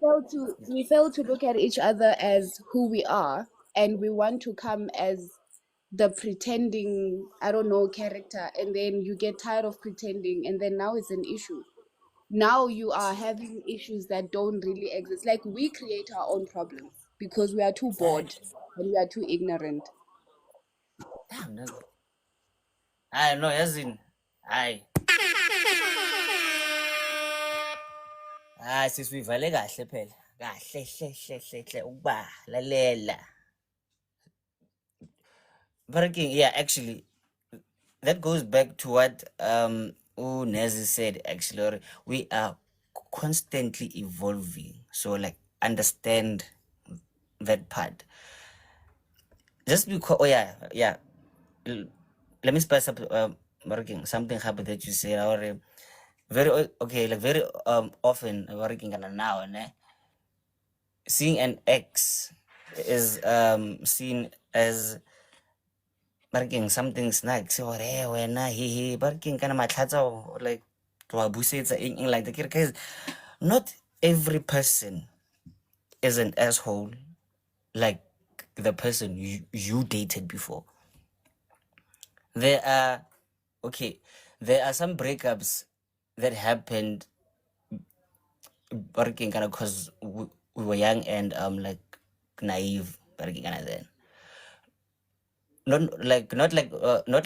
we fail to look at each other as who we are, and we want to come as the pretending, I don't know, character, and then you get tired of pretending, and then now it's an issue. Now you are having issues that don't really exist. Like, we create our own problems because we are too bored and we are too ignorant. Damn, no. I know, as in, I. Sisivale kahle phela. Kahle ukuba lalela. But again, yeah, actually, that goes back to what Nezi said. Actually, we are constantly evolving. So, like, understand that part. Just because, let me spice up. Working something happened that you said. Or very often working now, seeing an ex is seen as barking something snack. So when he barking kind of like to abusetsa in like the case. Not every person is an asshole like the person you dated before. There are some breakups that happened barking kind of because we were young and like naive barking kind of then. not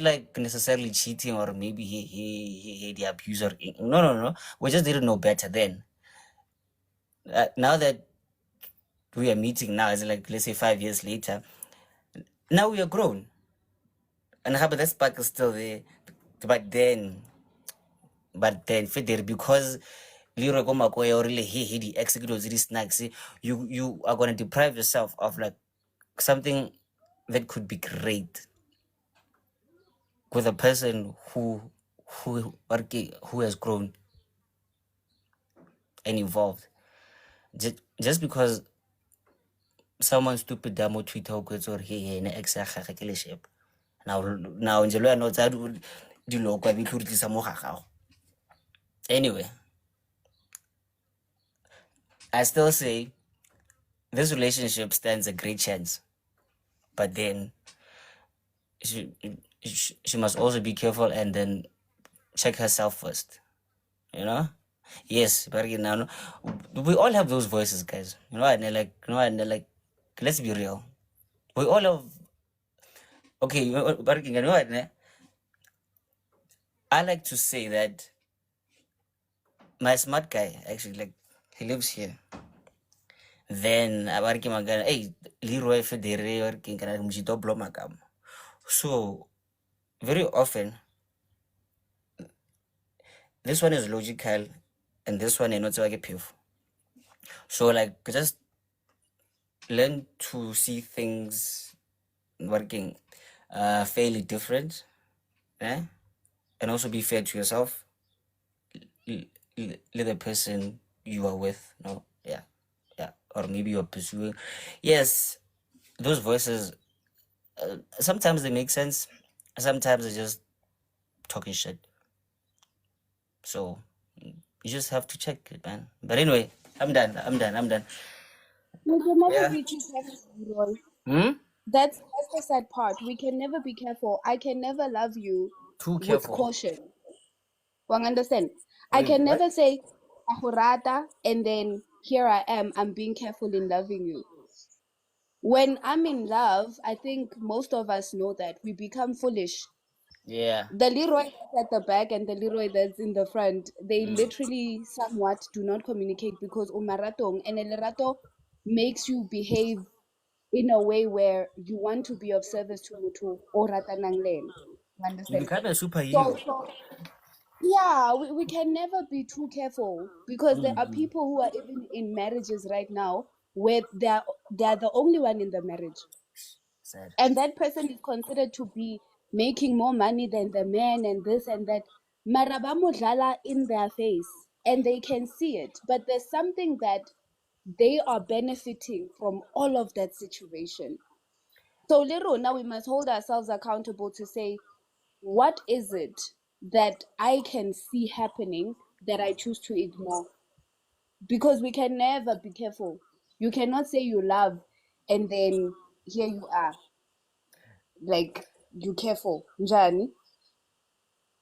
like necessarily cheating, or maybe he the abuser. No. We just didn't know better then. Now that we are meeting now, it's like, let's say 5 years later, now we are grown, and how, but that spark is still there. But then Feder, because Leroy Gomakoya or really he the executives these snacks, you are gonna deprive yourself of like something that could be great with a person who has grown and evolved. Just because someone stupid damo Twitter or he in ex shape. Now nje lo ya no tsa dilo kwa bi tlhurisa mo gagago. Anyway, I still say this relationship stands a great chance, but then she must also be careful and then check herself first. You know? Yes, but you know, we all have those voices, guys. And they're like, let's be real. We all have. Okay, but you know what? I like to say that my smart guy actually, like, he lives here. Then abariki magana, hey, Leroy Federe working kana mjito blow magam. So very often this one is logical and this one is not so like a. So like just learn to see things working fairly different, and also be fair to yourself, let the person you are with know, yeah, or maybe you're pursuing. Yes, those voices, sometimes they make sense, sometimes they're just talking shit. So you just have to check it, man. But anyway, I'm done. We can never Yeah. be too careful, Leroy. Hmm? That's the sad part. We can never be careful. I can never love you Too with careful. caution. One understand? I Wait, can what? never say "Ahurata" and then here I am. I'm being careful in loving you. When I'm in love, I think most of us know that we become foolish. Yeah. The Leroy that's at the back and the Leroy that's in the front, they literally somewhat do not communicate because umaratong and el rato makes you behave in a way where you want to be of service to mutu or ratanang len. You You understand? become a superhero. So yeah, we can never be too careful because there are people who are even in marriages right now where they're the only one in the marriage. Sad. And that person is considered to be making more money than the man and this and that. Marabamudlala in their face and they can see it. But there's something that they are benefiting from all of that situation. So little now we must hold ourselves accountable to say, what is it that I can see happening that I choose to ignore? Because we can never be careful. You cannot say you love and then here you are. Like you careful. Njani?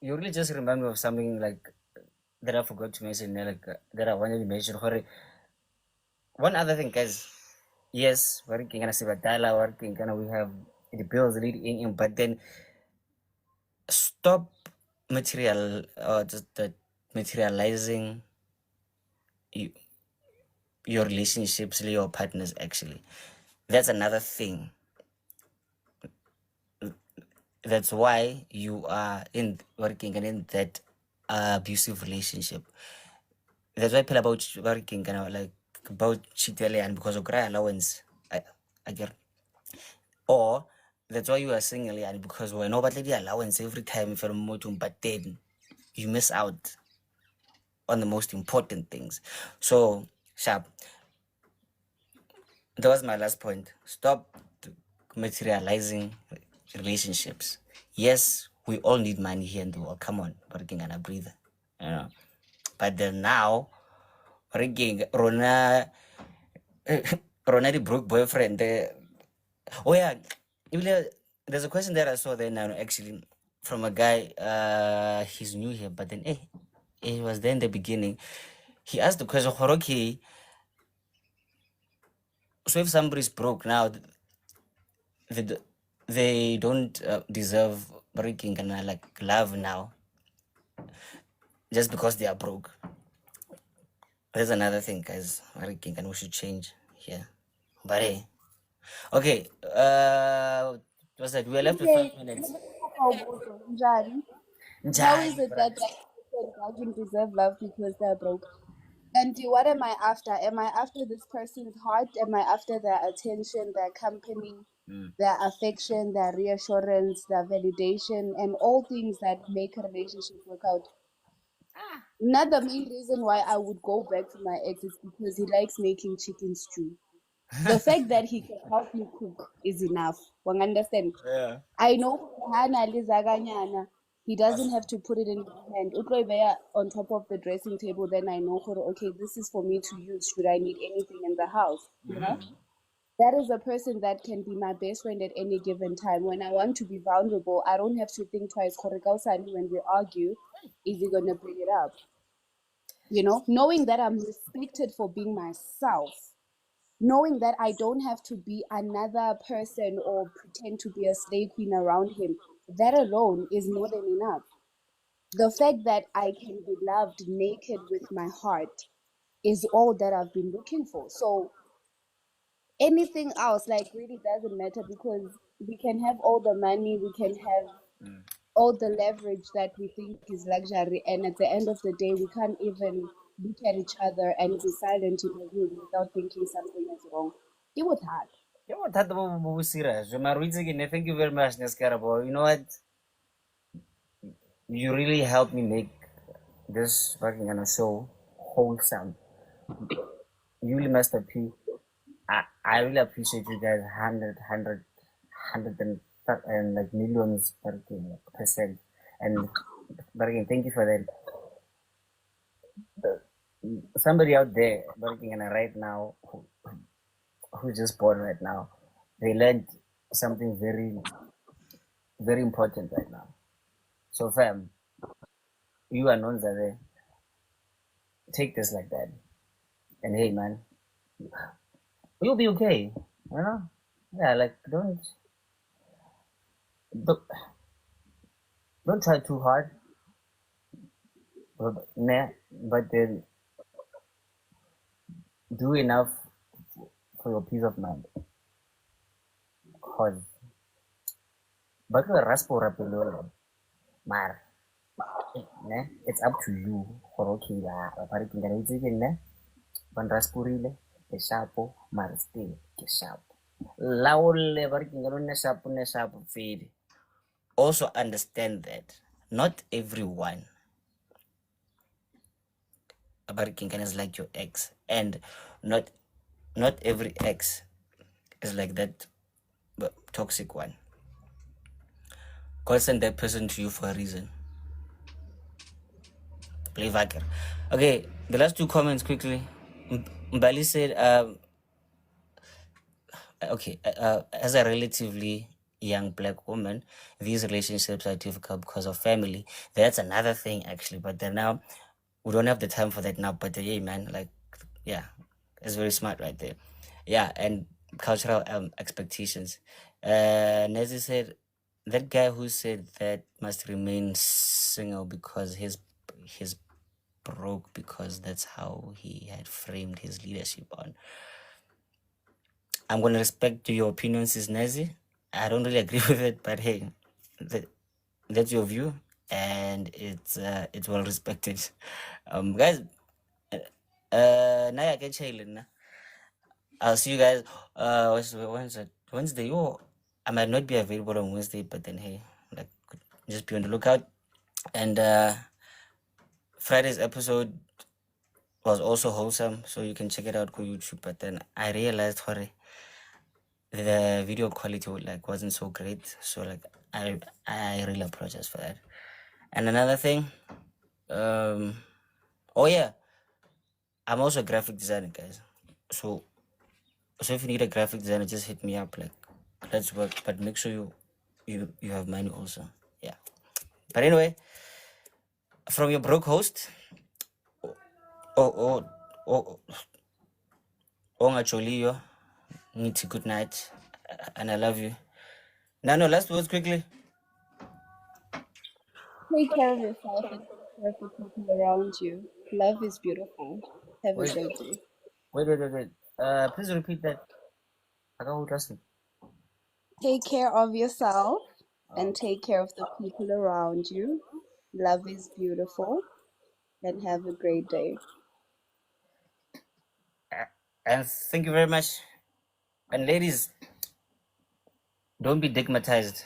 You really just remind me of something like that I forgot to mention, that I wanted to mention. One other thing, guys. Yes, working kind of sibatala, working kind of we have the bills leading in, but then stop just the materializing you, your relationships, your partners. Actually, that's another thing. That's why you are in working and in that abusive relationship. That's why people about working kind of like about chitele and because of cry allowance. I get, or that's why you are single and because we're nobody the allowance every time for motum, but then you miss out on the most important things. So sharp. That was my last point. Stop materializing relationships. Yes, we all need money here in the world. Come on, working and a breather. You know. But then now, working Rona Rona the broke boyfriend. Oh yeah. There's a question that I saw there now actually from a guy, he's new here, but then he was there in the beginning. He asked the question, okay, so if somebody's broke now, the they don't deserve breaking and like love now just because they are broke. There's another thing, guys. Breaking and we should change here. But hey, okay. What's that? We are left with Okay, 5 minutes. Njani? How is it that like people doesn't deserve love because they're broke? And what am I after? Am I after this person's heart? Am I after their attention, their company, their affection, their reassurance, their validation, and all things that make a relationship work out? Not the main reason why I would go back to my ex is because he likes making chicken stew. The fact that he can help me cook is enough. One understand? Yeah. I know Hana Lizaganyana. He doesn't have to put it in my hand. Utloibea on top of the dressing table, then I know okay, this is for me to use should I need anything in the house. You know? That is a person that can be my best friend at any given time. When I want to be vulnerable, I don't have to think twice. When we argue, is he gonna bring it up? You know, knowing that I'm respected for being myself, knowing that I don't have to be another person or pretend to be a slave queen around him, that alone is more than enough. The fact that I can be loved naked with my heart is all that I've been looking for. So anything else like really doesn't matter because we can have all the money, we can have all the leverage that we think is luxury, and at the end of the day we can't even look at each other and be silent in the room without thinking something is wrong. It was hard. Serious. Thank you very much, Nescarabo. You know what? You really helped me make this working on a show wholesome. You really Master P. I really appreciate you guys 100 and like millions percent. And but again, thank you for that. Somebody out there working on it right now who just born right now, they learned something very, very important right now. So fam, you are known there. Take this like that. And hey man, you'll be okay. You know? Yeah, like don't try too hard. But then do enough for your peace of mind. Cause but raspo rapelo mar. It's up to you for okay ban raspurile ke shapo mar still ke shapo laole ne shapo feed. Also understand that not everyone is like your ex, and not every ex is like that toxic one. God sent that person to you for a reason. Play Vaker. Okay, the last two comments quickly. Mbali said, okay, as a relatively young black woman, these relationships are difficult because of family. That's another thing, actually. But then now, we don't have the time for that now. But yeah, man, like, yeah, it's very smart right there. Yeah, and cultural expectations. Nezi said, that guy who said that must remain single because he's broke because that's how he had framed his leadership on. I'm gonna respect your opinions, Sis Nazi. I don't really agree with it, but hey, that's your view, and it's well respected. Guys, Naya get chilling. I'll see you guys. Wednesday. Oh, I might not be available on Wednesday, but then hey, like just be on the lookout. And Friday's episode was also wholesome, so you can check it out on YouTube. But then I realized the video quality wasn't so great, so like I really apologize for that. And another thing, oh yeah, I'm also a graphic designer, guys. So if you need a graphic designer, just hit me up. Like, let's work. But make sure you have money also. Yeah. But anyway, from your broke host. Ngacholio, good night, and I love you. No, last words quickly. Take care of yourself and take care of the people around you. Love is beautiful. Have a Wait, great day. wait. Please repeat that. I got trust me. Take care of yourself and Okay. take care of the people around you. Love is beautiful and have a great day. And thank you very much. And ladies, don't be digmatized.